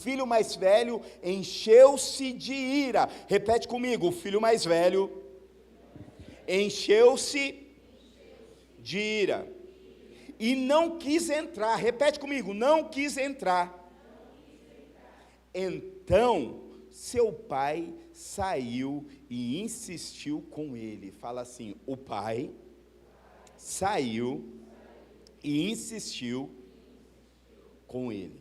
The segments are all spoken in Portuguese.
filho mais velho encheu-se de ira. Repete comigo: o filho mais velho encheu-se de ira e não quis entrar. Repete comigo: não quis entrar. Então seu pai saiu e insistiu com ele. Fala assim: o pai saiu e insistiu com ele.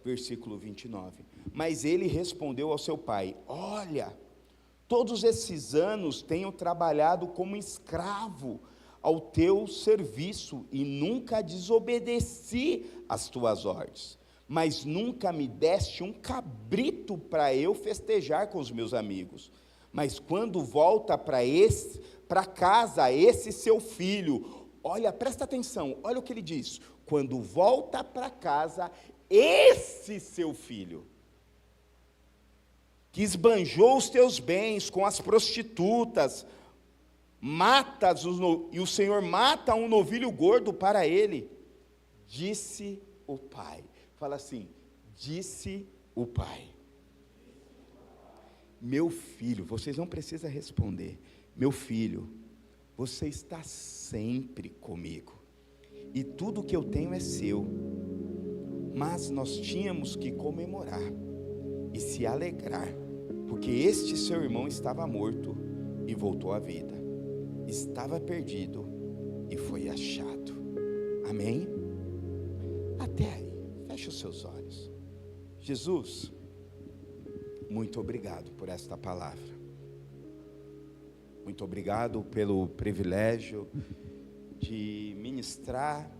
Versículo 29. Mas ele respondeu ao seu pai: olha, todos esses anos tenho trabalhado como escravo ao teu serviço e nunca desobedeci às tuas ordens, mas nunca me deste um cabrito para eu festejar com os meus amigos. Mas quando volta para casa esse seu filho, olha, presta atenção, olha o que ele diz: quando volta para casa esse seu filho, que esbanjou os teus bens com as prostitutas, e o Senhor mata um novilho gordo para ele, disse o pai. Fala assim: disse o pai, meu filho, vocês não precisam responder, meu filho, você está sempre comigo, e tudo que eu tenho é seu, mas nós tínhamos que comemorar e se alegrar, porque este seu irmão estava morto e voltou à vida, estava perdido e foi achado. Amém? Até aí, feche os seus olhos. Jesus, muito obrigado por esta palavra, muito obrigado pelo privilégio de ministrar,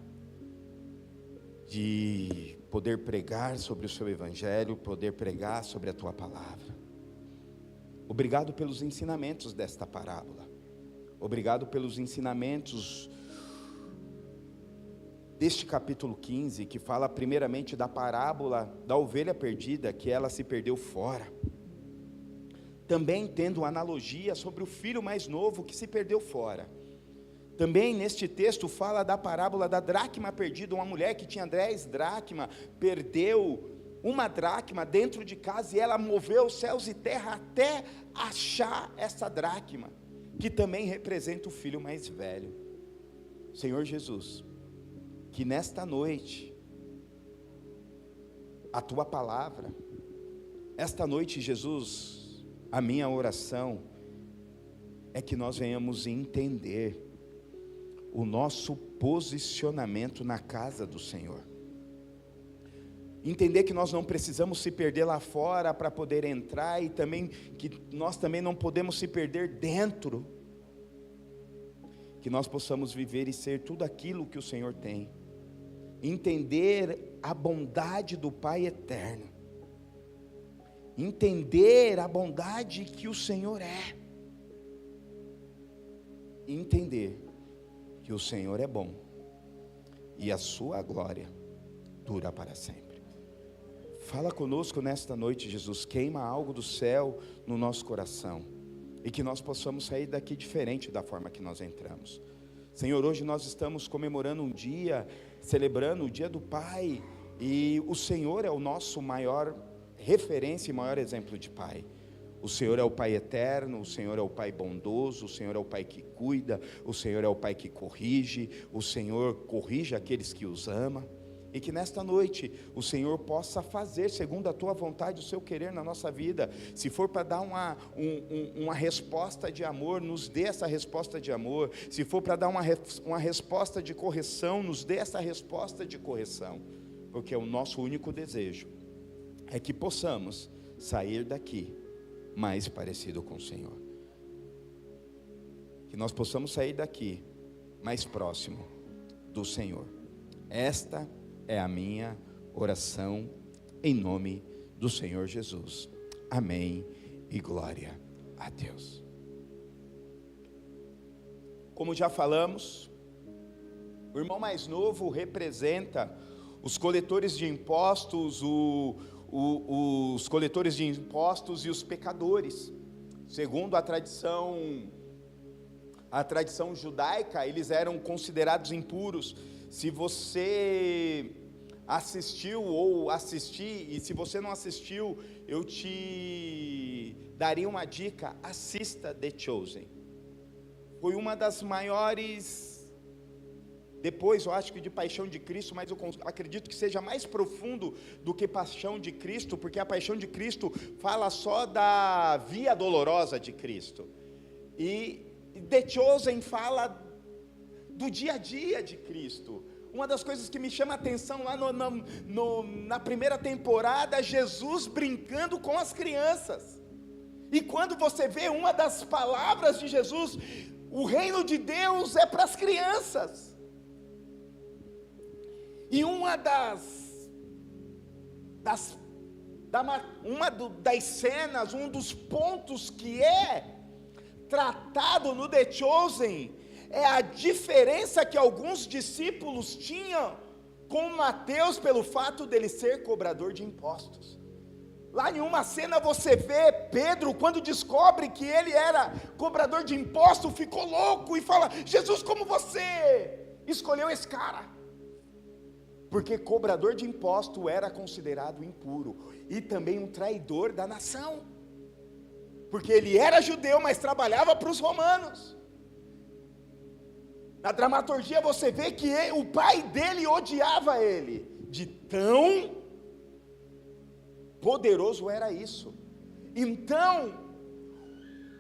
de poder pregar sobre o seu evangelho, poder pregar sobre a tua palavra. Obrigado pelos ensinamentos desta parábola, obrigado pelos ensinamentos deste capítulo 15, que fala primeiramente da parábola da ovelha perdida, que ela se perdeu fora, também tendo analogia sobre o filho mais novo que se perdeu fora. Também neste texto fala da parábola da dracma perdida, uma mulher que tinha 10 dracmas, perdeu uma dracma dentro de casa, e ela moveu céus e terra até achar essa dracma, que também representa o filho mais velho. Senhor Jesus, que nesta noite, a tua palavra, esta noite, Jesus, a minha oração é que nós venhamos entender o nosso posicionamento na casa do Senhor, entender que nós não precisamos se perder lá fora para poder entrar, e também que nós também não podemos se perder dentro, que nós possamos viver e ser tudo aquilo que o Senhor tem, entender a bondade do Pai eterno, entender a bondade que o Senhor é, entender que o Senhor é bom e a sua glória dura para sempre. Fala conosco nesta noite, Jesus, queima algo do céu no nosso coração, e que nós possamos sair daqui diferente da forma que nós entramos. Senhor, hoje nós estamos comemorando um dia, celebrando o dia do Pai, e o Senhor é o nosso maior referência e maior exemplo de Pai. O Senhor é o Pai eterno, o Senhor é o Pai bondoso, o Senhor é o Pai que cuida, o Senhor é o Pai que corrige, o Senhor corrige aqueles que os ama, e que nesta noite o Senhor possa fazer segundo a tua vontade, o seu querer na nossa vida. Se for para dar uma resposta de amor, nos dê essa resposta de amor. Se for para dar uma resposta de correção, nos dê essa resposta de correção, porque o nosso único desejo é que possamos sair daqui mais parecido com o Senhor, que nós possamos sair daqui mais próximo do Senhor. Esta é a minha oração em nome do Senhor Jesus. Amém e glória a Deus. Como já falamos, o irmão mais novo representa os coletores de impostos, os coletores de impostos e os pecadores. Segundo a tradição judaica, eles eram considerados impuros. Se você assistiu ou assistir, e se você não assistiu, eu te daria uma dica: assista The Chosen. Foi uma das maiores, depois eu acho que de Paixão de Cristo, mas eu acredito que seja mais profundo do que Paixão de Cristo, porque a Paixão de Cristo fala só da via dolorosa de Cristo, e The Chosen fala do dia a dia de Cristo. Uma das coisas que me chama a atenção lá na primeira temporada, Jesus brincando com as crianças. E quando você vê uma das palavras de Jesus, o reino de Deus é para as crianças. E uma das cenas, um dos pontos que é tratado no The Chosen, é a diferença que alguns discípulos tinham com Mateus pelo fato dele ser cobrador de impostos. Lá em uma cena você vê Pedro, quando descobre que ele era cobrador de impostos, ficou louco e fala: Jesus, como você escolheu esse cara? Porque cobrador de imposto era considerado impuro e também um traidor da nação, porque ele era judeu, mas trabalhava para os romanos. Na dramaturgia você vê que o pai dele odiava ele, de tão poderoso era isso. Então,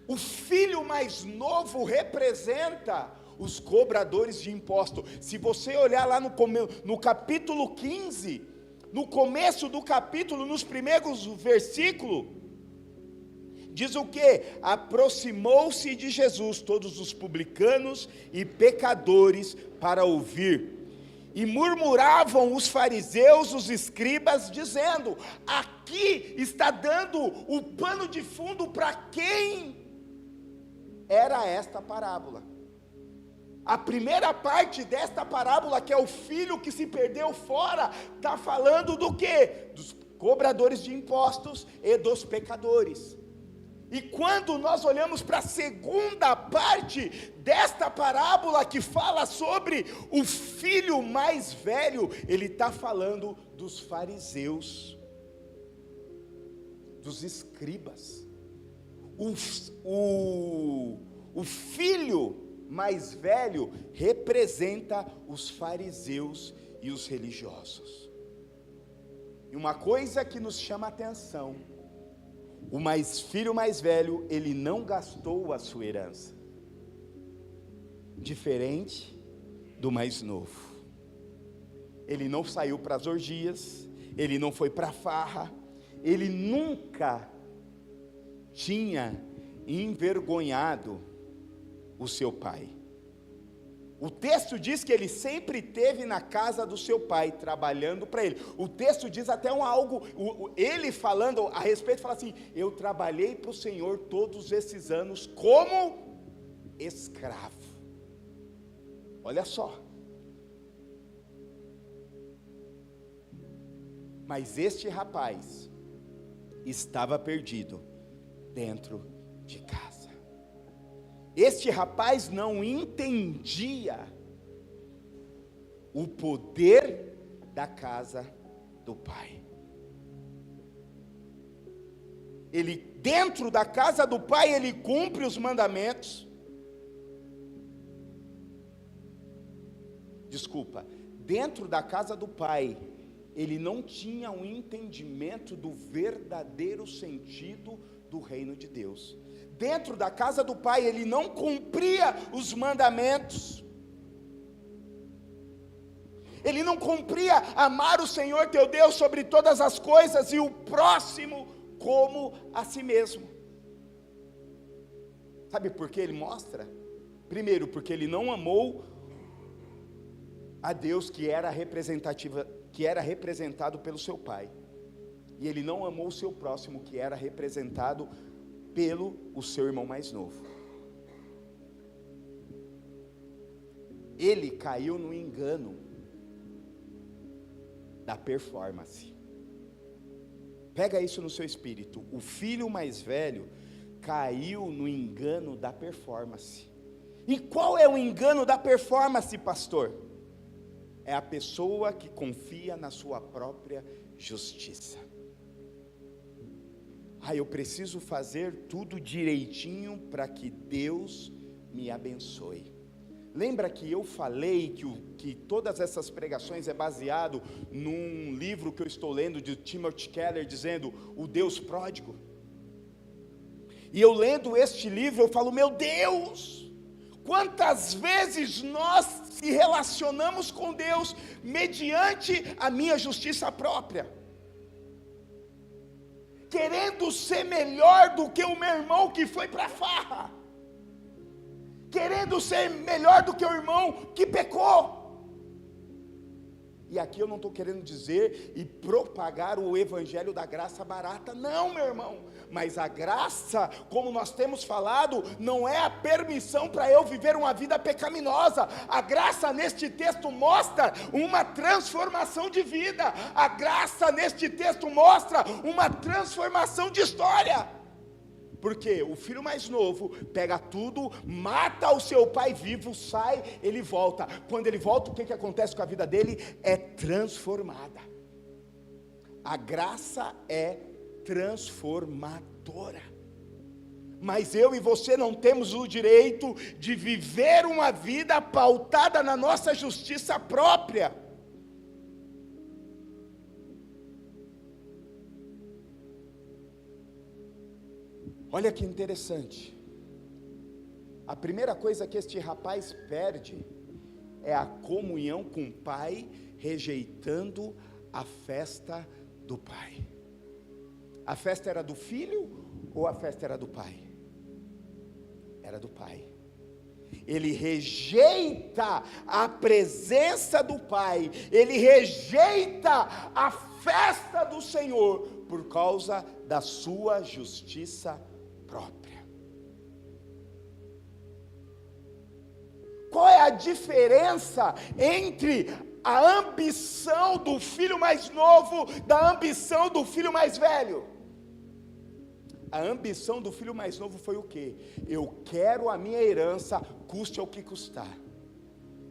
o filho mais novo representa os cobradores de imposto. Se você olhar lá no capítulo 15, no começo do capítulo, nos primeiros versículos, diz o que? Aproximou-se de Jesus todos os publicanos e pecadores para ouvir, e murmuravam os fariseus, os escribas, dizendo: aqui está dando o pano de fundo para quem era esta parábola. A primeira parte desta parábola, que é o filho que se perdeu fora, está falando do quê? Dos cobradores de impostos e dos pecadores. E quando nós olhamos para a segunda parte desta parábola, que fala sobre o filho mais velho, ele está falando dos fariseus, dos escribas. O filho mais velho representa os fariseus e os religiosos. E uma coisa que nos chama a atenção: o filho mais velho, ele não gastou a sua herança, diferente do mais novo. Ele não saiu para as orgias, ele não foi para a farra, ele nunca tinha envergonhado o seu pai. O texto diz que ele sempre esteve na casa do seu pai, trabalhando para ele. O texto diz até ele falando a respeito, fala assim: eu trabalhei para o Senhor todos esses anos como escravo. Olha só. Mas este rapaz estava perdido dentro de casa. Este rapaz não entendia o poder da casa do pai. Ele, dentro da casa do pai, ele cumpre os mandamentos. Dentro da casa do pai, ele não tinha um entendimento do verdadeiro sentido do reino de Deus. Dentro da casa do pai, ele não cumpria os mandamentos. Ele não cumpria amar o Senhor teu Deus sobre todas as coisas e o próximo como a si mesmo. Sabe por que ele mostra? Primeiro, porque ele não amou a Deus que era representado pelo seu pai. E ele não amou o seu próximo, que era representado pelo o seu irmão mais novo. Ele caiu no engano da performance. Pega isso no seu espírito. O filho mais velho caiu no engano da performance. E qual é o engano da performance, pastor? é a pessoa que confia na sua própria justiça. Eu preciso fazer tudo direitinho para que Deus me abençoe. Lembra que eu falei que todas essas pregações é baseado num livro que eu estou lendo de Timothy Keller, dizendo o Deus pródigo? E eu lendo este livro, eu falo, meu Deus, quantas vezes nós se relacionamos com Deus mediante a minha justiça própria, querendo ser melhor do que o meu irmão que foi para a farra, querendo ser melhor do que o irmão que pecou. E aqui eu não estou querendo dizer e propagar o evangelho da graça barata, não, meu irmão. Mas a graça, como nós temos falado, não é a permissão para eu viver uma vida pecaminosa. A graça neste texto mostra uma transformação de vida. A graça neste texto mostra uma transformação de história. Porque o filho mais novo pega tudo, mata o seu pai vivo, sai, ele volta. Quando ele volta, o que acontece com a vida dele? É transformada. A graça é transformadora. Mas eu e você não temos o direito de viver uma vida pautada na nossa justiça própria. Olha que interessante, a primeira coisa que este rapaz perde é a comunhão com o pai, rejeitando a festa do pai. A festa era do filho ou a festa era do pai? Era do pai. Ele rejeita a presença do pai, ele rejeita a festa do Senhor, por causa da sua justiça própria. Qual é a diferença entre a ambição do filho mais novo da ambição do filho mais velho? A ambição do filho mais novo foi o quê? Eu quero a minha herança, custe ao que custar.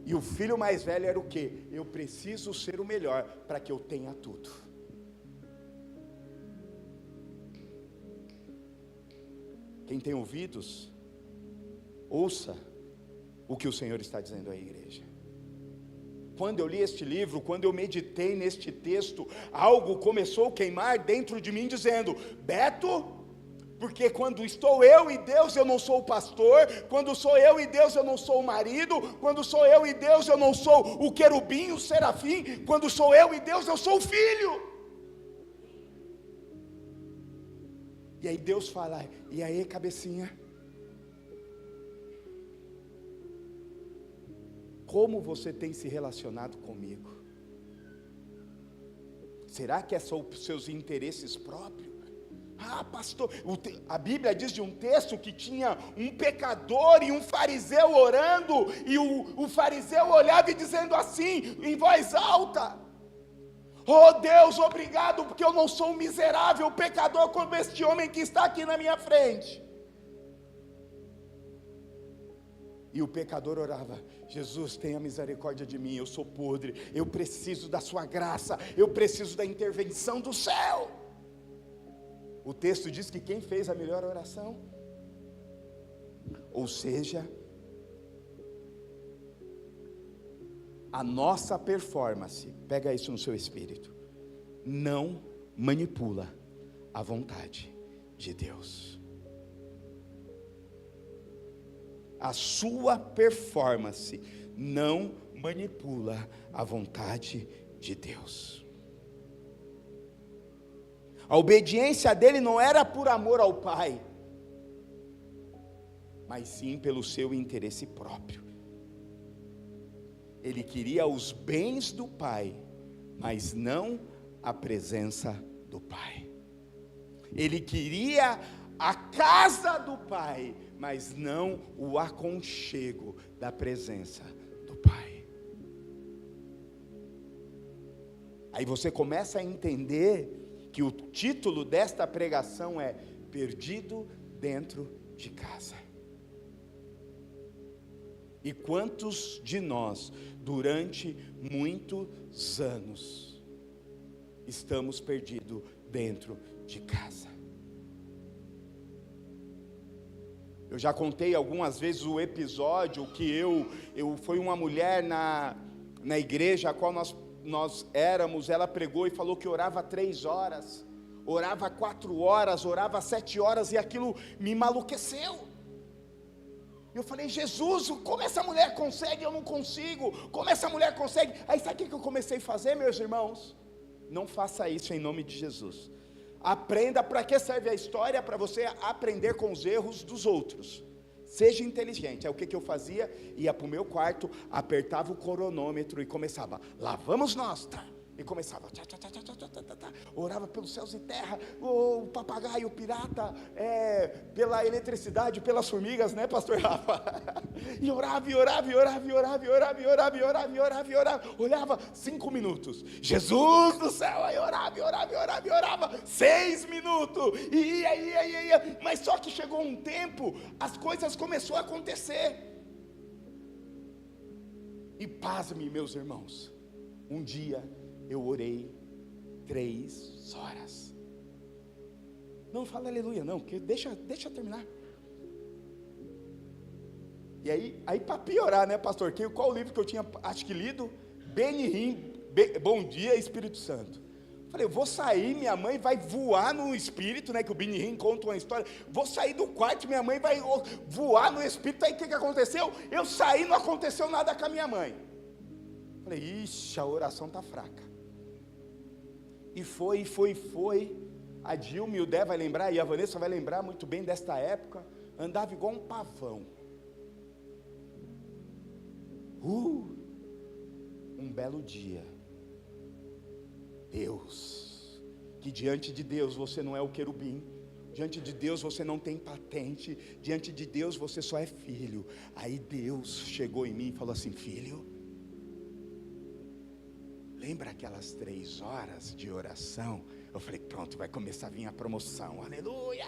E o filho mais velho era o quê? Eu preciso ser o melhor para que eu tenha tudo. Quem tem ouvidos, ouça o que o Senhor está dizendo à igreja. Quando eu li este livro, quando eu meditei neste texto, algo começou a queimar dentro de mim, dizendo: Beto, porque quando estou eu e Deus, eu não sou o pastor, quando sou eu e Deus, eu não sou o marido, quando sou eu e Deus, eu não sou o querubim, o serafim, quando sou eu e Deus, eu sou o filho. E aí Deus fala: e aí, cabecinha? Como você tem se relacionado comigo? Será que é só os seus interesses próprios? Pastor, a Bíblia diz de um texto que tinha um pecador e um fariseu orando, e o fariseu olhava e dizendo assim, em voz alta: oh Deus, obrigado, porque eu não sou um miserável pecador como este homem que está aqui na minha frente. E o pecador orava: Jesus, tenha misericórdia de mim, eu sou podre, eu preciso da sua graça, eu preciso da intervenção do céu. O texto diz que quem fez a melhor oração? Ou seja, a nossa performance, pega isso no seu espírito, não manipula a vontade de Deus. A sua performance não manipula a vontade de Deus. A obediência dele não era por amor ao Pai, mas sim pelo seu interesse próprio. Ele queria os bens do Pai, mas não a presença do Pai. Ele queria a casa do Pai, mas não o aconchego da presença do Pai. Aí você começa a entender que o título desta pregação é Perdido Dentro de Casa. E quantos de nós, durante muitos anos, estamos perdidos dentro de casa? Eu já contei algumas vezes o episódio que foi uma mulher na igreja a qual nós éramos, ela pregou e falou que orava 3 horas, orava 4 horas, orava 7 horas, e aquilo me maluqueceu. Eu falei: Jesus, como essa mulher consegue? Eu não consigo. Como essa mulher consegue? Aí sabe o que eu comecei a fazer, meus irmãos? Não faça isso em nome de Jesus. Aprenda. Para que serve a história? Para você aprender com os erros dos outros. Seja inteligente. Aí o que eu fazia? Ia para o meu quarto, apertava o cronômetro e começava: lá vamos nós, tá? E começava, orava pelos céus e terra, o papagaio, o pirata, pela eletricidade, pelas formigas, né, pastor Rafa? E orava, olhava 5 minutos, Jesus do céu, aí orava, 6 minutos, e ia, mas só que chegou um tempo, as coisas começaram a acontecer, e pasme, meus irmãos, um dia, eu orei 3 horas. Não fala aleluia não, porque deixa eu terminar. E aí para piorar, né, pastor? Qual o livro que eu tinha, acho que lido? Benihim, Bom Dia, Espírito Santo. Falei: eu vou sair, minha mãe vai voar no Espírito, né, que o Benihim conta uma história. Vou sair do quarto, minha mãe vai voar no Espírito. Aí o que aconteceu? Eu saí, não aconteceu nada com a minha mãe. Falei: ixi, a oração está fraca. E foi. A Dilma e o Dé vai lembrar, e a Vanessa vai lembrar muito bem desta época. Andava igual um pavão. Um belo dia, Deus, que diante de Deus você não é o querubim, diante de Deus você não tem patente, diante de Deus você só é filho. Aí Deus chegou em mim e falou assim: filho, lembra aquelas 3 horas de oração? Eu falei: pronto, vai começar a vir a promoção, aleluia.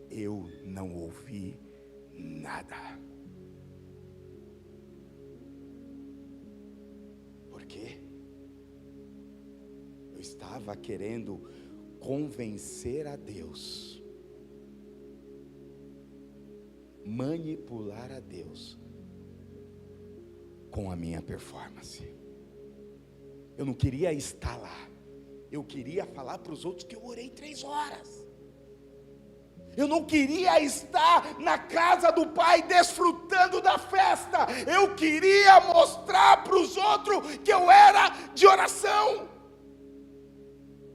Eu não ouvi nada. Por quê? Eu estava querendo convencer a Deus, manipular a Deus com a minha performance. Eu não queria estar lá, eu queria falar para os outros que eu orei 3 horas. Eu não queria estar na casa do Pai desfrutando da festa. Eu queria mostrar para os outros que eu era de oração.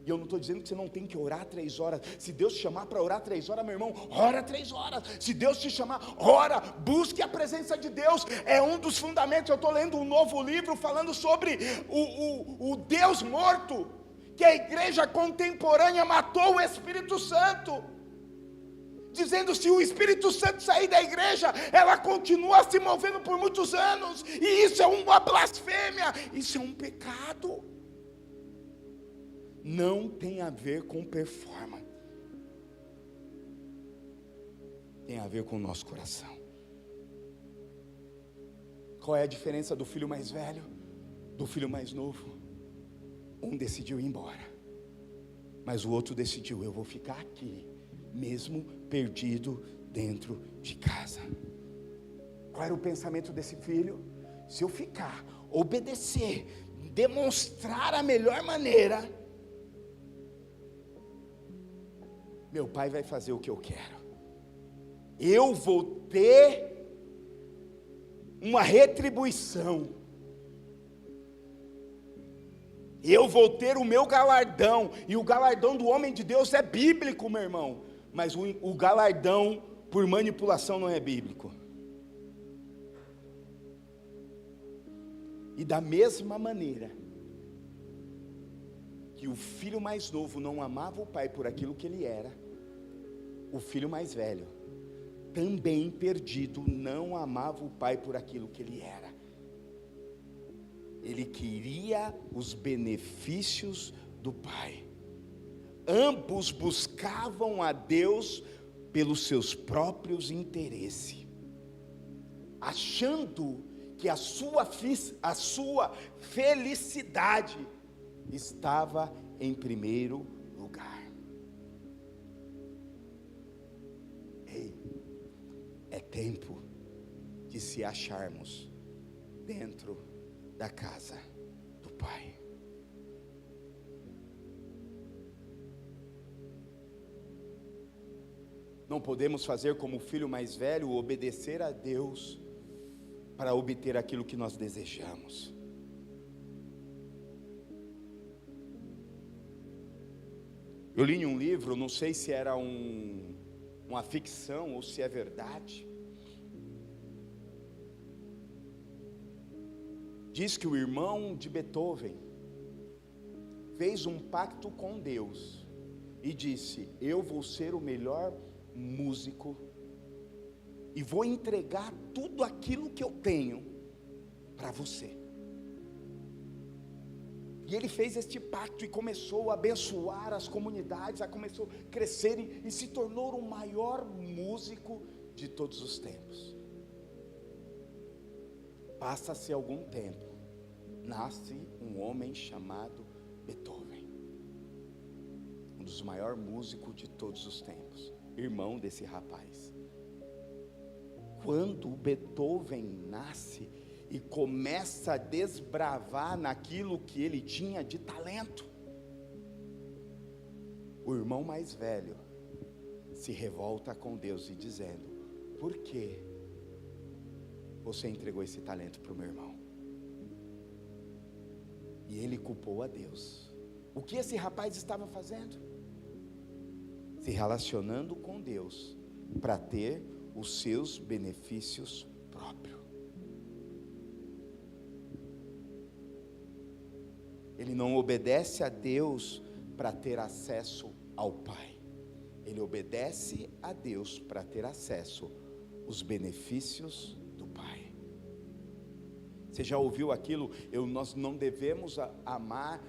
E eu não estou dizendo que você não tem que orar 3 horas. Se Deus te chamar para orar 3 horas, meu irmão, ora 3 horas. Se Deus te chamar, ora, busque a presença de Deus. É um dos fundamentos. Eu estou lendo um novo livro falando sobre o Deus morto, que a igreja contemporânea matou o Espírito Santo, dizendo: se o Espírito Santo sair da igreja, ela continua se movendo por muitos anos, e isso é uma blasfêmia, isso é um pecado. Não tem a ver com performance, tem a ver com o nosso coração. Qual é a diferença do filho mais velho do filho mais novo? Um decidiu ir embora, mas o outro decidiu: eu vou ficar aqui, mesmo perdido dentro de casa. Qual era o pensamento desse filho? Se eu ficar, obedecer, demonstrar a melhor maneira, meu pai vai fazer o que eu quero, eu vou ter uma retribuição, eu vou ter o meu galardão. E o galardão do homem de Deus é bíblico, meu irmão, mas o galardão por manipulação não é bíblico. E da mesma maneira que o filho mais novo não amava o pai por aquilo que ele era, o filho mais velho, também perdido, não amava o pai por aquilo que ele era. Ele queria os benefícios do pai. Ambos buscavam a Deus pelos seus próprios interesses. achando que a sua felicidade estava em primeiro lugar. Ei, é tempo de se acharmos dentro da casa do Pai. Não podemos fazer como o filho mais velho, obedecer a Deus para obter aquilo que nós desejamos. Eu li em um livro, não sei se era uma ficção ou se é verdade. Diz que o irmão de Beethoven fez um pacto com Deus e disse: eu vou ser o melhor músico e vou entregar tudo aquilo que eu tenho para você. E ele fez este pacto e começou a abençoar as comunidades, começou a crescer e se tornou o maior músico de todos os tempos. Passa-se algum tempo, nasce um homem chamado Beethoven, um dos maiores músicos de todos os tempos, irmão desse rapaz. Quando Beethoven nasce e começa a desbravar naquilo que ele tinha de talento, o irmão mais velho se revolta com Deus e dizendo: por que você entregou esse talento para o meu irmão? E ele culpou a Deus. O que esse rapaz estava fazendo? Se relacionando com Deus para ter os seus benefícios próprios. Ele não obedece a Deus para ter acesso ao Pai. Ele obedece a Deus para ter acesso aos benefícios do Pai. Você já ouviu aquilo? Nós não devemos amar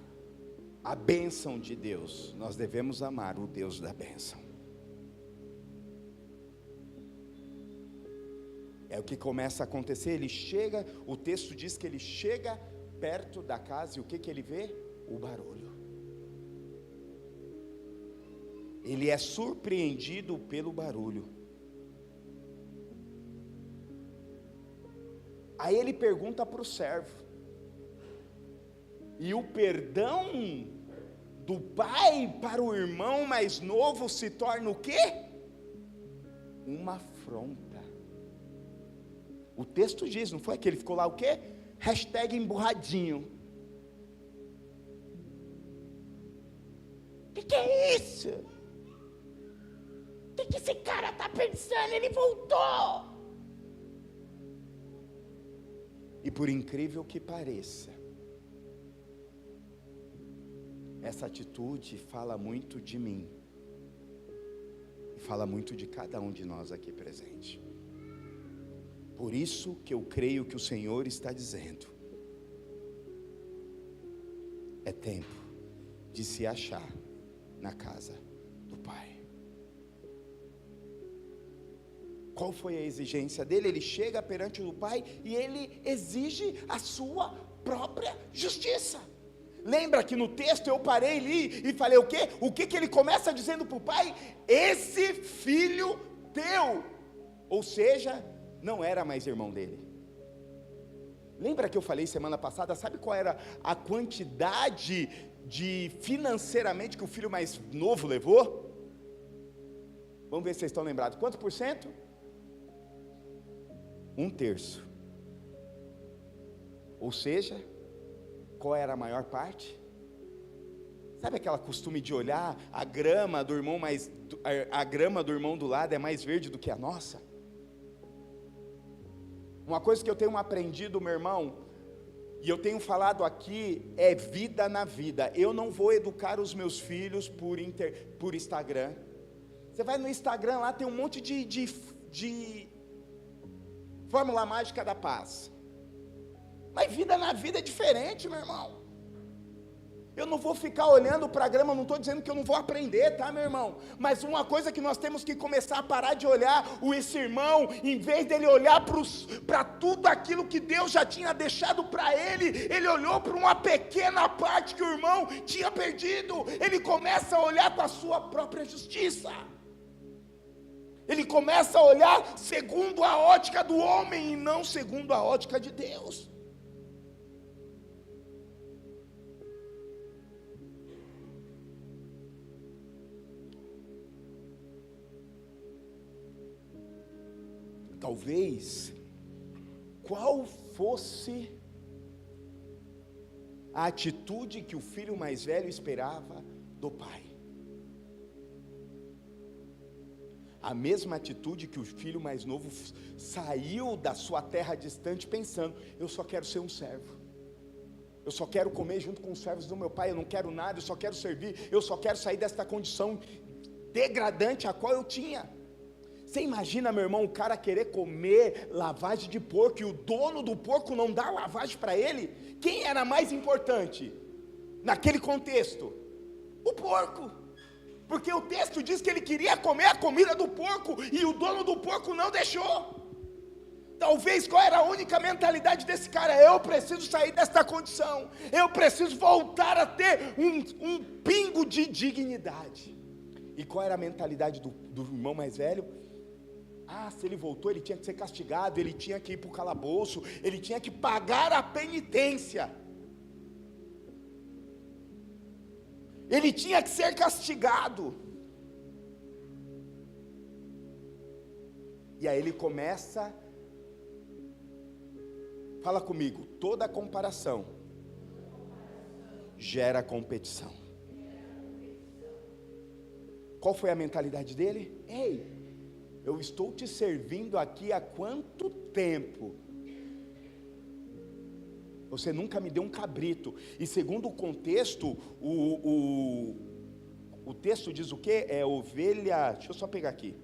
a bênção de Deus, nós devemos amar o Deus da bênção. É o que começa a acontecer. Ele chega, o texto diz que ele chega perto da casa e o que ele vê? O barulho. Ele é surpreendido pelo barulho. Aí ele pergunta para o servo, e o perdão do pai para o irmão mais novo se torna o quê? Uma afronta. O texto diz, não foi que ele ficou lá o quê? Hashtag emburradinho. O que é isso? O que esse cara está pensando? Ele voltou. E por incrível que pareça, essa atitude fala muito de mim, e fala muito de cada um de nós aqui presente. Por isso que eu creio que o Senhor está dizendo: é tempo de se achar na casa do Pai. Qual foi a exigência dele? Ele chega perante o Pai e ele exige a sua própria justiça. Lembra que no texto eu parei ali e falei o quê? O que ele começa dizendo para o Pai? Esse filho teu. Ou seja, não era mais irmão dele. Lembra que eu falei semana passada, sabe qual era a quantidade de financeiramente que o filho mais novo levou? Vamos ver se vocês estão lembrados. Quanto por cento? 1/3. Ou seja, qual era a maior parte? Sabe aquela costume de olhar a grama do irmão do lado é mais verde do que a nossa? Uma coisa que eu tenho aprendido, meu irmão, e eu tenho falado aqui, é vida na vida. Eu não vou educar os meus filhos por Instagram. Você vai no Instagram, lá tem um monte de fórmula mágica da paz. Mas vida na vida é diferente, meu irmão. Eu não vou ficar olhando para a grama, não estou dizendo que eu não vou aprender, tá, meu irmão? Mas uma coisa que nós temos que começar a parar de olhar, esse irmão, em vez dele olhar para tudo aquilo que Deus já tinha deixado para ele olhou para uma pequena parte que o irmão tinha perdido. Ele começa a olhar para a sua própria justiça. Ele começa a olhar segundo a ótica do homem e não segundo a ótica de Deus. Talvez, qual fosse a atitude que o filho mais velho esperava do pai? A mesma atitude que o filho mais novo saiu da sua terra distante pensando: eu só quero ser um servo, eu só quero comer junto com os servos do meu pai, eu não quero nada, eu só quero servir, eu só quero sair desta condição degradante a qual eu tinha. Você imagina, meu irmão, o cara querer comer lavagem de porco e o dono do porco não dá lavagem para ele? Quem era mais importante naquele contexto? O porco. Porque o texto diz que ele queria comer a comida do porco e o dono do porco não deixou. Talvez qual era a única mentalidade desse cara? Eu preciso sair desta condição, eu preciso voltar a ter um pingo de dignidade. E qual era a mentalidade do irmão mais velho? Se ele voltou, ele tinha que ser castigado, ele tinha que ir para o calabouço, ele tinha que pagar a penitência, ele tinha que ser castigado. E aí ele começa, fala comigo, toda comparação gera competição. Qual foi a mentalidade dele? Ei, eu estou te servindo aqui há quanto tempo? Você nunca me deu um cabrito. E segundo o contexto, o texto diz o quê? É ovelha, deixa eu só pegar aqui.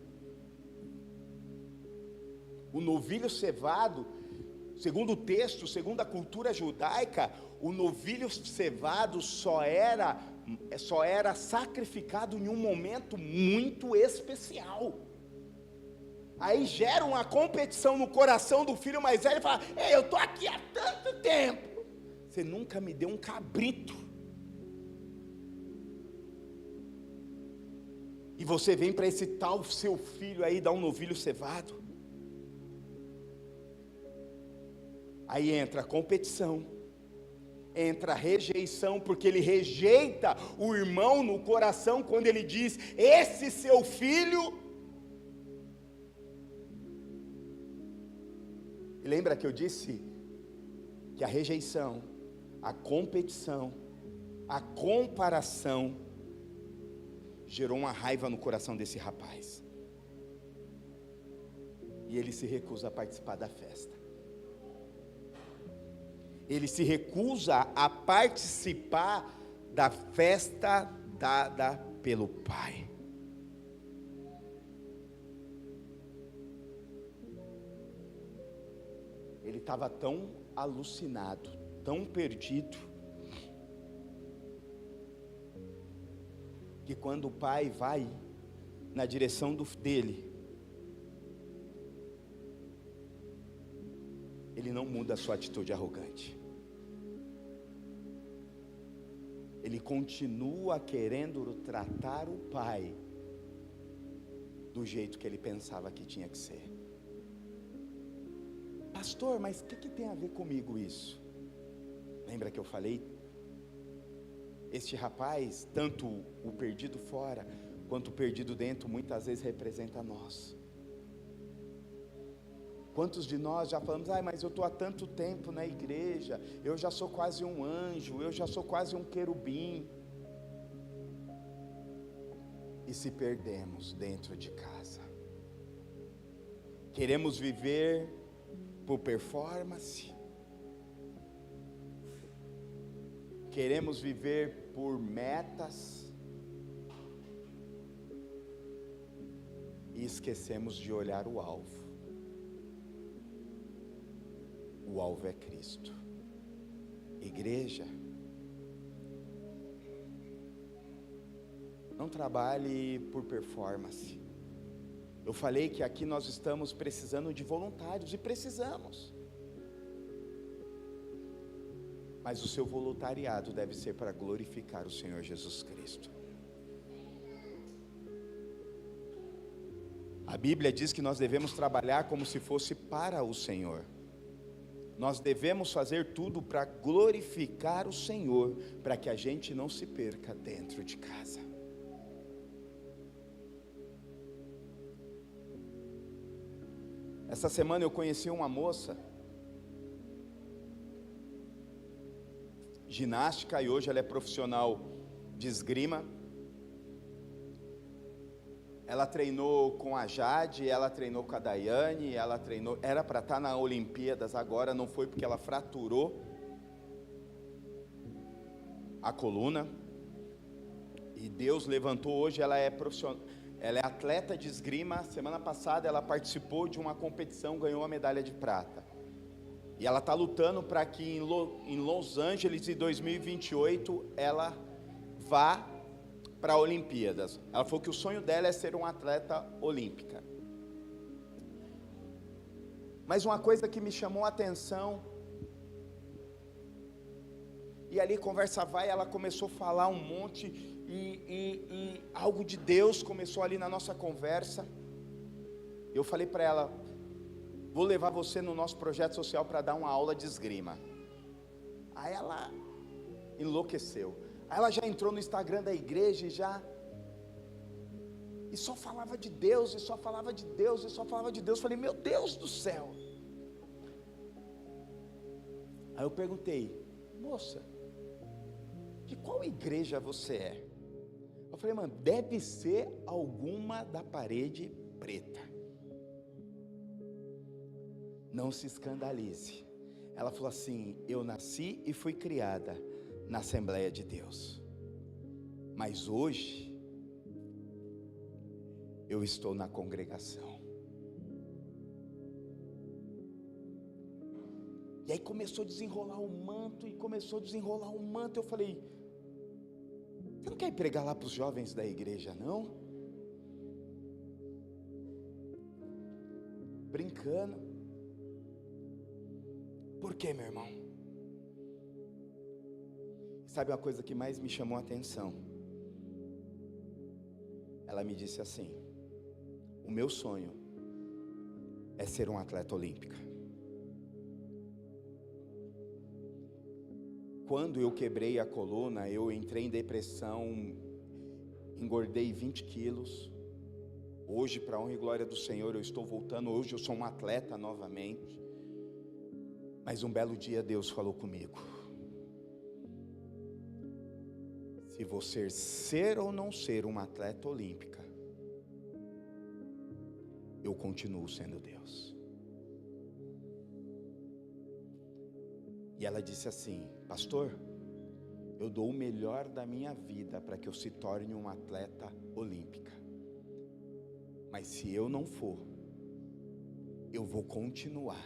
O novilho cevado, segundo o texto, segundo a cultura judaica, o novilho cevado só era sacrificado em um momento muito especial. Aí gera uma competição no coração do filho mais velho e fala: ei, eu estou aqui há tanto tempo, você nunca me deu um cabrito, e você vem para esse tal seu filho aí dar um novilho cevado. Aí entra a competição, entra a rejeição, porque ele rejeita o irmão no coração quando ele diz: esse seu filho. E lembra que eu disse que a rejeição, a competição, a comparação gerou uma raiva no coração desse rapaz, e ele se recusa a participar da festa. Ele se recusa a participar da festa dada pelo pai. Ele estava tão alucinado, tão perdido, que quando o pai vai na direção dele, ele não muda a sua atitude arrogante. Ele continua querendo tratar o pai do jeito que ele pensava que tinha que ser. Pastor, mas o que tem a ver comigo isso? Lembra que eu falei? Este rapaz, tanto o perdido fora, quanto o perdido dentro, muitas vezes representa nós. Quantos de nós já falamos: mas eu estou há tanto tempo na igreja, eu já sou quase um anjo, eu já sou quase um querubim. E se perdemos dentro de casa. Queremos viver por performance, queremos viver por metas, e esquecemos de olhar o alvo. O alvo é Cristo. Igreja, Não trabalhe por performance. Eu falei que aqui nós estamos precisando de voluntários, e precisamos. Mas o seu voluntariado deve ser para glorificar o Senhor Jesus Cristo. A Bíblia diz que nós devemos trabalhar como se fosse para o Senhor. Nós devemos fazer tudo para glorificar o Senhor, para que a gente não se perca dentro de casa. Essa semana eu conheci uma moça, ginástica, e hoje ela é profissional de esgrima. Ela treinou com a Jade, ela treinou com a Daiane, ela treinou, era para estar na Olimpíadas agora, não foi porque ela fraturou a coluna, e Deus levantou hoje, ela é profissional, ela é atleta de esgrima. Semana passada ela participou de uma competição, ganhou a medalha de prata, e ela está lutando para que em Los Angeles, em 2028, ela vá para Olimpíadas. Ela falou que o sonho dela é ser uma atleta olímpica. Mas uma coisa que me chamou a atenção, e ali conversa vai, ela começou a falar um monte, e algo de Deus começou ali na nossa conversa. Eu falei para ela: vou levar você no nosso projeto social para dar uma aula de esgrima. Aí ela enlouqueceu. Aí ela já entrou no Instagram da igreja e só falava de Deus, e só falava de Deus, e só falava de Deus. Falei: meu Deus do céu. Aí eu perguntei: moça, de qual igreja você é? Eu falei: mano, deve ser alguma da parede preta. Não se escandalize. Ela falou assim: eu nasci e fui criada na Assembleia de Deus, mas hoje eu estou na congregação. E aí começou a desenrolar o manto, eu falei: você não quer ir pregar lá para os jovens da igreja, não? Brincando. Por quê, meu irmão? Sabe uma coisa que mais me chamou a atenção? Ela me disse assim: o meu sonho é ser um atleta olímpica. Quando eu quebrei a coluna, eu entrei em depressão, engordei 20 quilos. Hoje, para a honra e glória do Senhor, eu estou voltando. Hoje eu sou um atleta novamente. Mas um belo dia Deus falou comigo: se você ser ou não ser uma atleta olímpica, eu continuo sendo Deus. E ela disse assim: pastor, eu dou o melhor da minha vida para que eu se torne uma atleta olímpica, mas se eu não for, eu vou continuar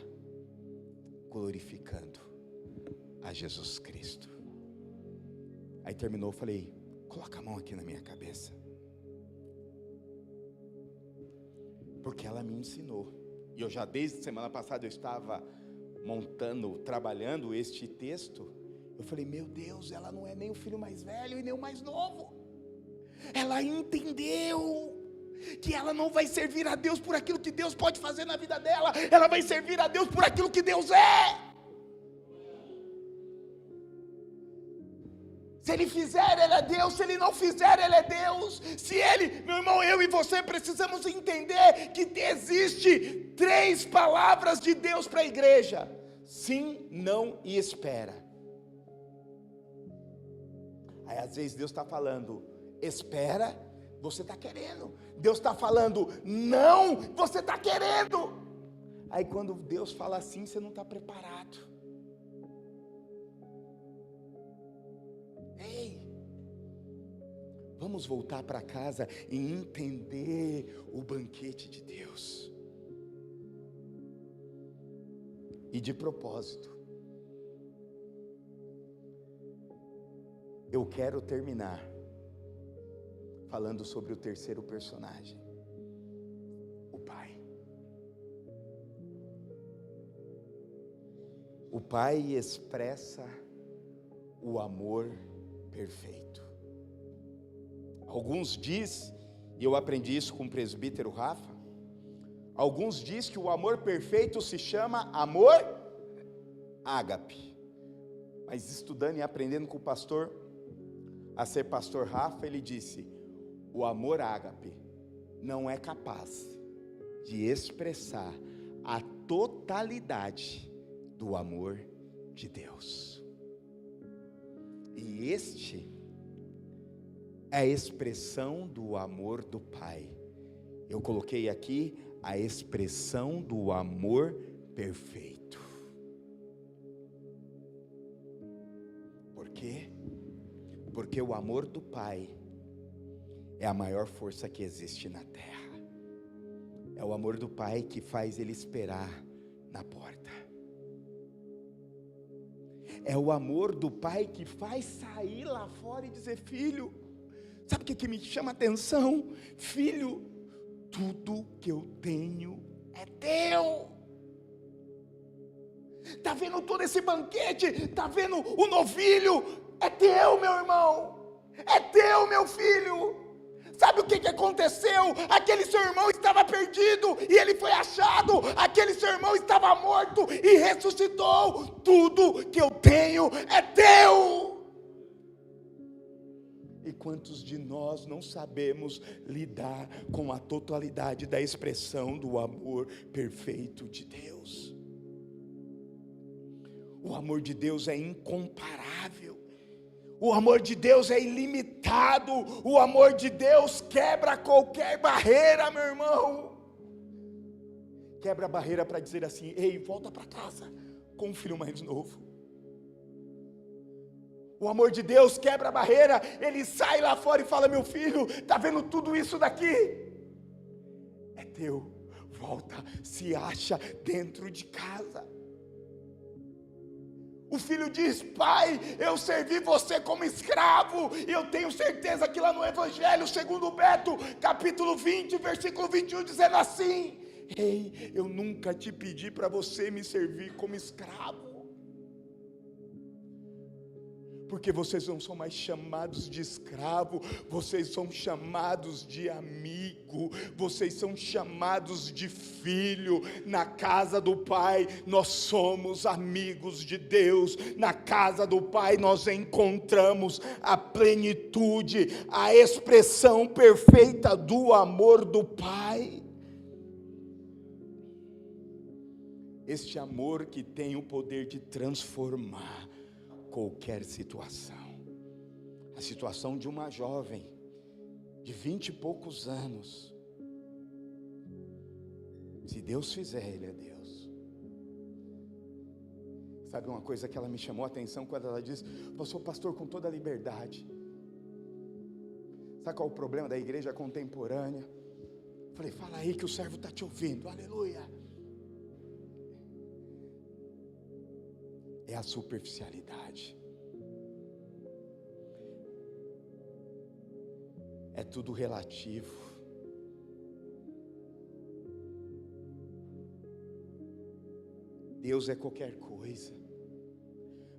glorificando a Jesus Cristo. Aí terminou, eu falei: coloca a mão aqui na minha cabeça, porque ela me ensinou. E eu já desde semana passada eu estava trabalhando este texto. Eu falei: meu Deus, ela não é nem o filho mais velho e nem o mais novo. Ela entendeu que ela não vai servir a Deus por aquilo que Deus pode fazer na vida dela, ela vai servir a Deus por aquilo que Deus é. Se Ele fizer, Ele é Deus. Se Ele não fizer, Ele é Deus. Se Ele, meu irmão, eu e você precisamos entender que existe 3 palavras de Deus para a igreja: sim, não e espera. Aí às vezes Deus está falando espera, você está querendo. Deus está falando não, você está querendo. Aí quando Deus fala assim, você não está preparado. Ei, vamos voltar para casa e entender o banquete de Deus. E de propósito, eu quero terminar falando sobre o terceiro personagem, o Pai. O Pai expressa o amor perfeito. Alguns dizem, e eu aprendi isso com o presbítero Rafa, alguns dizem que o amor perfeito se chama amor ágape. Mas estudando e aprendendo com o pastor, a ser pastor Rafa, ele disse, o amor ágape não é capaz de expressar a totalidade do amor de Deus. E este é a expressão do amor do Pai. Eu coloquei aqui a expressão do amor perfeito. Por quê? Porque o amor do Pai é a maior força que existe na terra. É o amor do Pai que faz ele esperar na porta. É o amor do Pai que faz sair lá fora e dizer, filho, sabe o que me chama a atenção? Filho, tudo que eu tenho é teu. Está vendo todo esse banquete? Está vendo o novilho? É teu, meu irmão. É teu, meu filho. Sabe o que aconteceu? Aquele seu irmão estava perdido e ele foi achado. Aquele seu irmão estava morto e ressuscitou. Tudo que eu tenho é teu. E quantos de nós não sabemos lidar com a totalidade da expressão do amor perfeito de Deus? O amor de Deus é incomparável. O amor de Deus é ilimitado. O amor de Deus quebra qualquer barreira, meu irmão. Quebra a barreira para dizer assim, ei, volta para casa com um filho mais novo. O amor de Deus quebra a barreira. Ele sai lá fora e fala, meu filho, está vendo tudo isso daqui? É teu. Volta, se acha dentro de casa. O filho diz, pai, eu servi você como escravo, e eu tenho certeza que lá no Evangelho, segundo Beto, capítulo 20, versículo 21, dizendo assim, ei, eu nunca te pedi para você me servir como escravo, porque vocês não são mais chamados de escravo, vocês são chamados de amigo, vocês são chamados de filho. Na casa do Pai nós somos amigos de Deus, na casa do Pai nós encontramos a plenitude, a expressão perfeita do amor do Pai. Este amor que tem o poder de transformar qualquer situação. A situação de uma jovem de 20 e poucos anos. Se Deus fizer, Ele é Deus. Sabe uma coisa que ela me chamou a atenção quando ela disse, eu sou pastor com toda a liberdade. Sabe qual é o problema da igreja contemporânea? Eu falei, fala aí que o servo está te ouvindo, aleluia. É a superficialidade. É tudo relativo. Deus é qualquer coisa.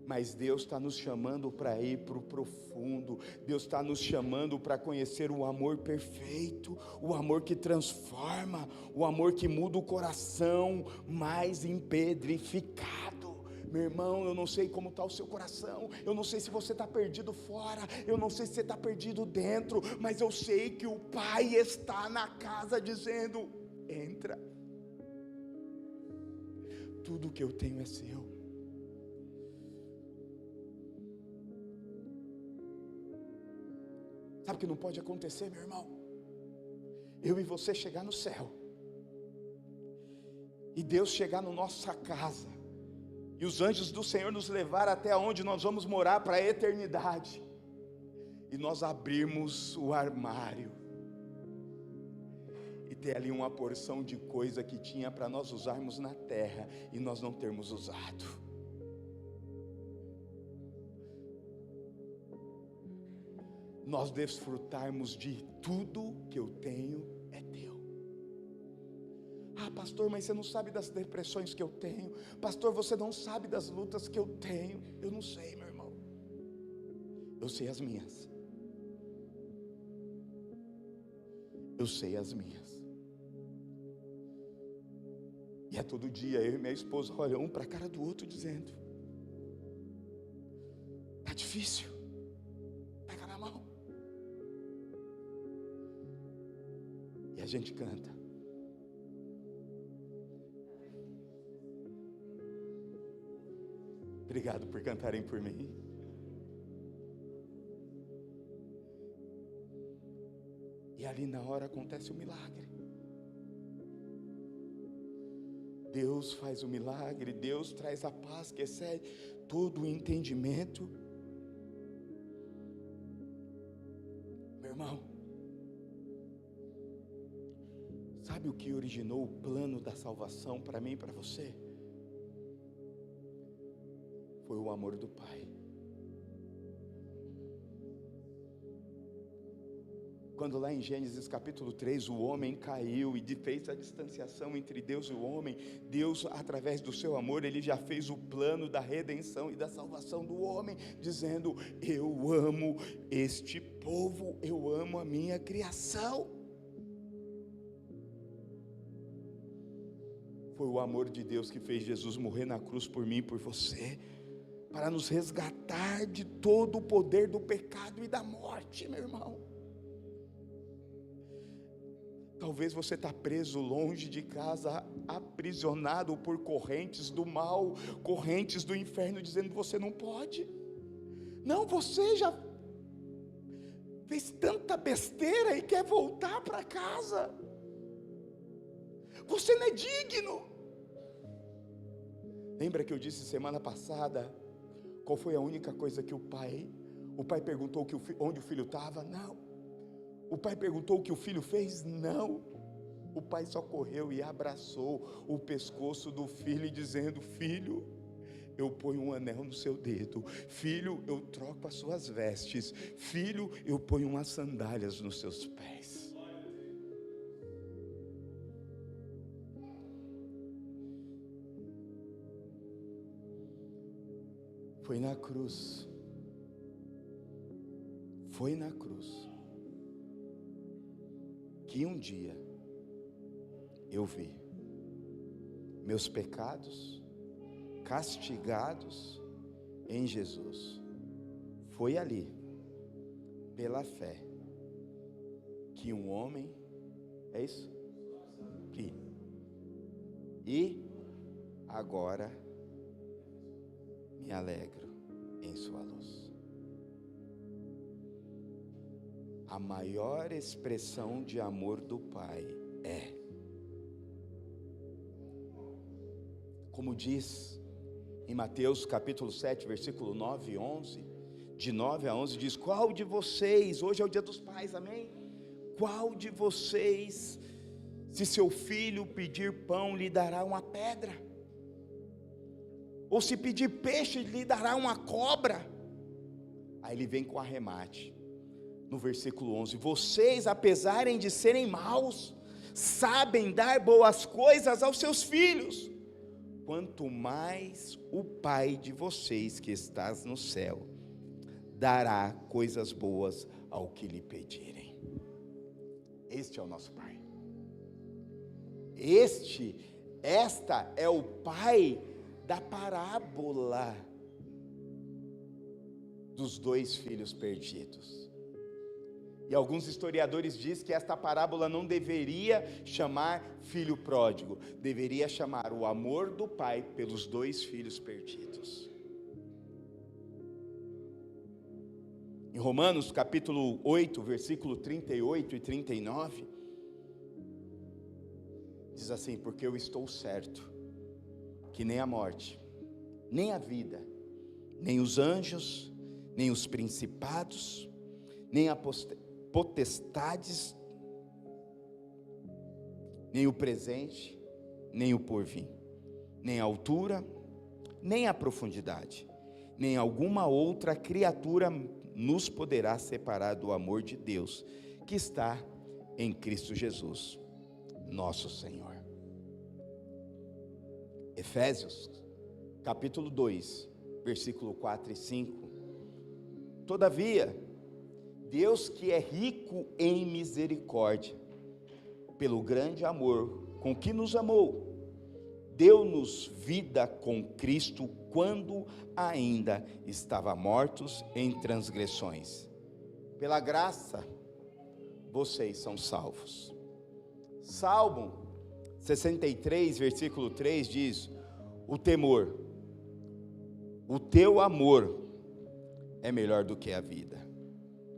Mas Deus está nos chamando para ir para o profundo. Deus está nos chamando para conhecer o amor perfeito, o amor que transforma, o amor que muda o coração mais empedrificado. Meu irmão, eu não sei como está o seu coração, eu não sei se você está perdido fora, eu não sei se você está perdido dentro, mas eu sei que o Pai está na casa dizendo, entra, tudo que eu tenho é seu. Sabe o que não pode acontecer, meu irmão? Eu e você chegar no céu, e Deus chegar na nossa casa, e os anjos do Senhor nos levar até onde nós vamos morar para a eternidade, e nós abrirmos o armário, e ter ali uma porção de coisa que tinha para nós usarmos na terra, e nós não termos usado. nós desfrutarmos de tudo que eu tenho é teu. Ah, pastor, mas você não sabe das depressões que eu tenho. Pastor, você não sabe das lutas que eu tenho. Eu não sei, meu irmão. Eu sei as minhas. Eu sei as minhas. E é todo dia eu e minha esposa olham um para a cara do outro dizendo: tá difícil, pega na mão. E a gente canta. Obrigado por cantarem por mim. E ali na hora acontece o milagre. Deus faz o milagre, Deus traz a paz que excede todo o entendimento. Meu irmão, sabe o que originou o plano da salvação para mim e para você? Foi o amor do Pai. Quando lá em Gênesis capítulo 3 o homem caiu e fez a distanciação entre Deus e o homem, Deus, através do seu amor, Ele já fez o plano da redenção e da salvação do homem, dizendo: eu amo este povo, eu amo a minha criação. Foi o amor de Deus que fez Jesus morrer na cruz por mim e por você, para nos resgatar de todo o poder do pecado e da morte, meu irmão. Talvez você está preso longe de casa, aprisionado por correntes do mal, correntes do inferno, dizendo que você não pode. Não, você já fez tanta besteira e quer voltar para casa. Você não é digno. Lembra que eu disse semana passada, qual foi a única coisa que o pai perguntou onde o filho estava? Não. O pai perguntou o que o filho fez? Não. O pai só correu e abraçou o pescoço do filho, dizendo: filho, eu ponho um anel no seu dedo. Filho, eu troco as suas vestes. Filho, eu ponho umas sandálias nos seus pés. Foi na cruz. Foi na cruz que um dia eu vi meus pecados castigados em Jesus. Foi ali, pela fé, que um homem, é isso? E agora me alegro em sua luz. A maior expressão de amor do Pai é, como diz em Mateus capítulo 7, versículo 9 e 11, de 9 a 11 diz: qual de vocês, hoje é o dia dos pais, amém? Qual de vocês, se seu filho pedir pão, lhe dará uma pedra? Ou se pedir peixe, lhe dará uma cobra? Aí ele vem com arremate. No versículo 11: vocês, apesar de serem maus, sabem dar boas coisas aos seus filhos, quanto mais o Pai de vocês que estás no céu dará coisas boas ao que lhe pedirem. Este é o nosso Pai. Esta é o Pai da parábola dos 2 filhos perdidos. E alguns historiadores dizem que esta parábola não deveria chamar filho pródigo, deveria chamar o amor do pai pelos 2 filhos perdidos. Em Romanos capítulo 8, versículo 38 e 39, diz assim: porque eu estou certo que nem a morte, nem a vida, nem os anjos, nem os principados, nem a potestades, nem o presente, nem o porvir, nem a altura, nem a profundidade, nem alguma outra criatura nos poderá separar do amor de Deus que está em Cristo Jesus, nosso Senhor? Efésios, capítulo 2, versículo 4 e 5. Todavia, Deus, que é rico em misericórdia, pelo grande amor com que nos amou, deu-nos vida com Cristo quando ainda estava mortos em transgressões. Pela graça, vocês são salvos. Salmo 63, versículo 3 diz: o temor, o teu amor é melhor do que a vida,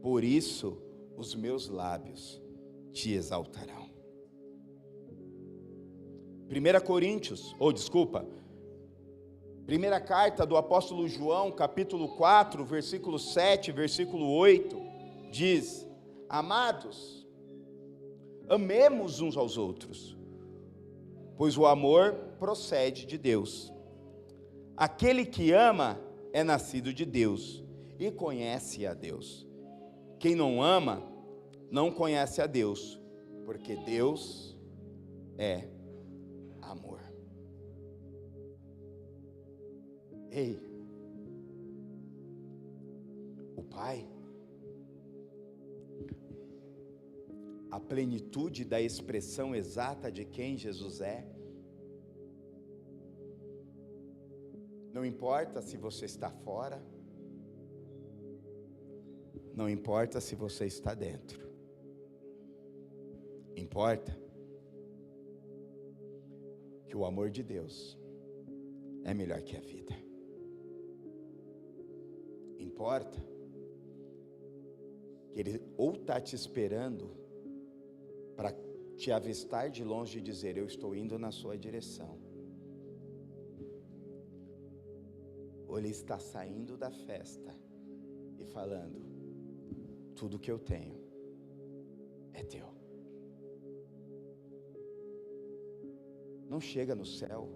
por isso os meus lábios te exaltarão. 1 carta do apóstolo João, capítulo 4, versículo 7, versículo 8, diz: amados, amemos uns aos outros, pois o amor procede de Deus. Aquele que ama é nascido de Deus e conhece a Deus. Quem não ama, não conhece a Deus, porque Deus é amor. Ei, o Pai, a plenitude da expressão exata de quem Jesus é, não importa se você está fora, não importa se você está dentro, importa que o amor de Deus é melhor que a vida. Importa que Ele ou está te esperando para te avistar de longe e dizer: eu estou indo na sua direção, ou Ele está saindo da festa e falando: tudo que eu tenho é teu. Não chega no céu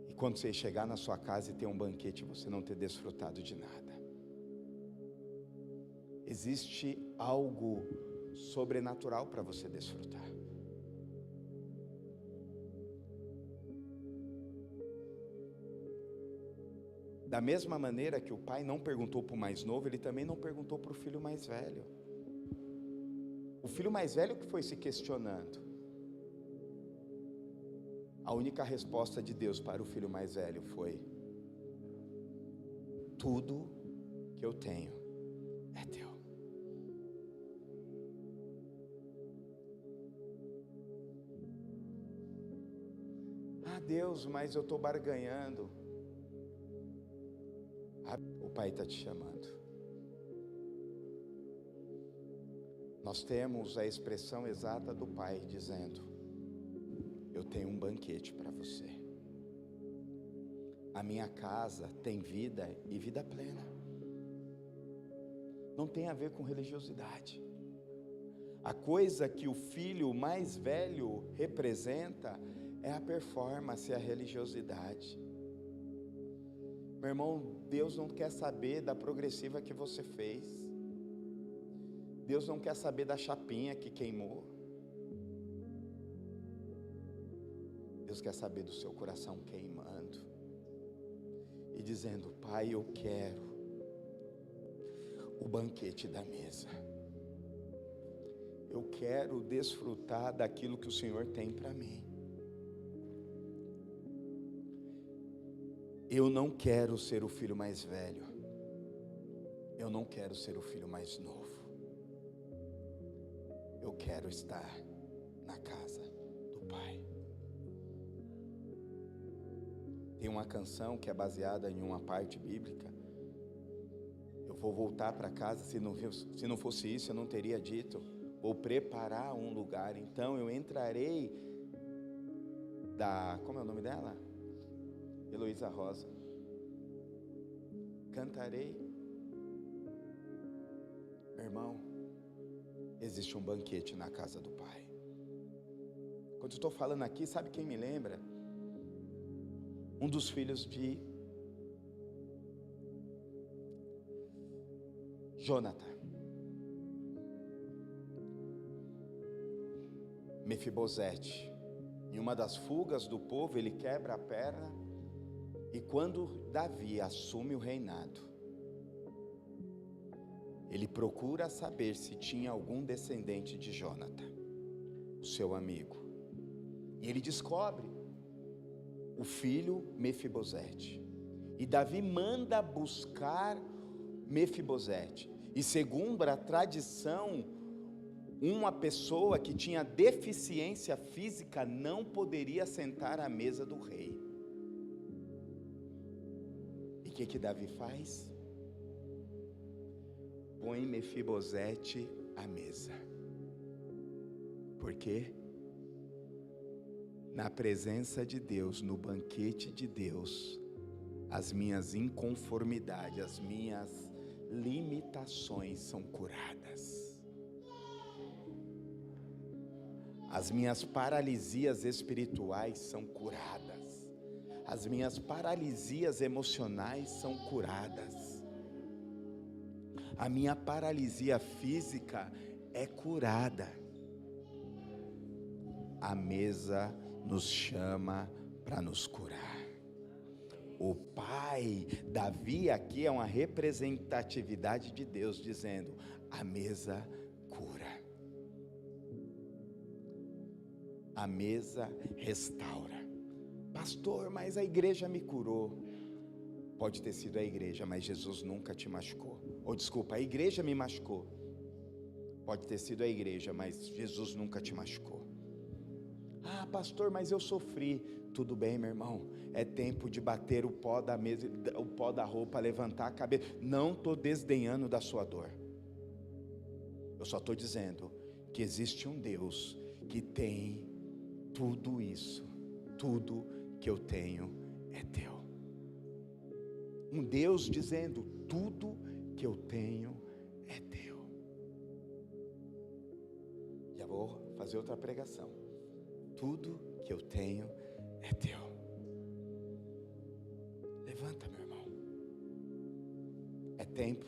e quando você chegar na sua casa e ter um banquete, você não ter desfrutado de nada. Existe algo sobrenatural para você desfrutar. Da mesma maneira que o pai não perguntou para o mais novo, ele também não perguntou para o filho mais velho. O filho mais velho que foi se questionando. A única resposta de Deus para o filho mais velho foi: tudo que eu tenho é teu. Ah, Deus, mas eu estou barganhando. O Pai está te chamando. Nós temos a expressão exata do Pai dizendo: eu tenho um banquete para você. A minha casa tem vida e vida plena. Não tem a ver com religiosidade. A coisa que o filho mais velho representa é a performance, a religiosidade. Meu irmão, Deus não quer saber da progressiva que você fez. Deus não quer saber da chapinha que queimou. Deus quer saber do seu coração queimando e dizendo: Pai, eu quero o banquete da mesa. Eu quero desfrutar daquilo que o Senhor tem para mim. Eu não quero ser o filho mais velho. Eu não quero ser o filho mais novo. Eu quero estar na casa do Pai. Tem uma canção que é baseada em uma parte bíblica. Eu vou voltar para casa, se não fosse isso eu não teria dito. Vou preparar um lugar, então eu entrarei como é o nome dela? Heloísa Rosa. Cantarei. Meu irmão, existe um banquete na casa do Pai. Quando eu estou falando aqui, sabe quem me lembra? um dos filhos de Jonathan. Mefibosete, em uma das fugas do povo, ele quebra a perna, e quando Davi assume o reinado, ele procura saber se tinha algum descendente de Jonathan, o seu amigo, e ele descobre o filho Mefibosete, e Davi manda buscar Mefibosete, e segundo a tradição, uma pessoa que tinha deficiência física não poderia sentar à mesa do rei. E o que Davi faz? Põe Mefibosete à mesa. Por quê? Na presença de Deus, no banquete de Deus, as minhas inconformidades, as minhas limitações são curadas. As minhas paralisias espirituais são curadas. As minhas paralisias emocionais são curadas. A minha paralisia física é curada. A mesa nos chama para nos curar. O Pai, Davi aqui é uma representatividade de Deus, dizendo: a mesa cura. A mesa restaura. Pastor, mas a igreja me curou. Pode ter sido a igreja, mas Jesus nunca te machucou. Ou desculpa, a igreja me machucou. Pode ter sido a igreja, mas Jesus nunca te machucou. Ah, pastor, mas eu sofri. Tudo bem, meu irmão, é tempo de bater o pó da mesa, o pó da roupa, levantar a cabeça. Não estou desdenhando da sua dor. Eu só estou dizendo que existe um Deus que tem tudo isso. Tudo que eu tenho é teu. Um Deus dizendo: tudo que eu tenho é teu. Já vou fazer outra pregação. Tudo que eu tenho é teu. Levanta, meu irmão. É tempo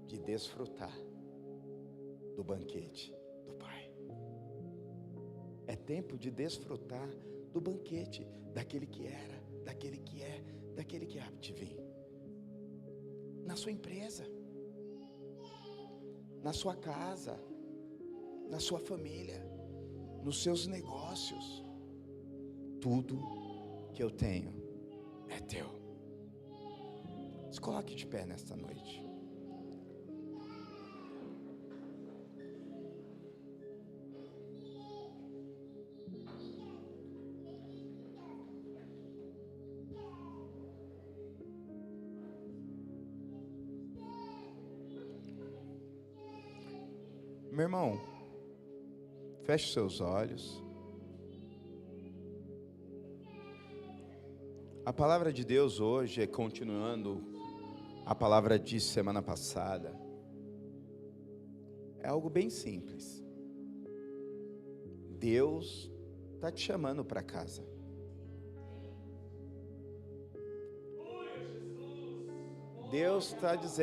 de desfrutar do banquete do Pai. É tempo de desfrutar do banquete daquele que era, daquele que é, daquele que há de vir. Na sua empresa, na sua casa, na sua família, nos seus negócios. Tudo que eu tenho é teu. Se coloque de pé nesta noite. Meu irmão, feche seus olhos. A palavra de Deus hoje, continuando a palavra de semana passada, é algo bem simples. Deus está te chamando para casa. Deus está dizendo: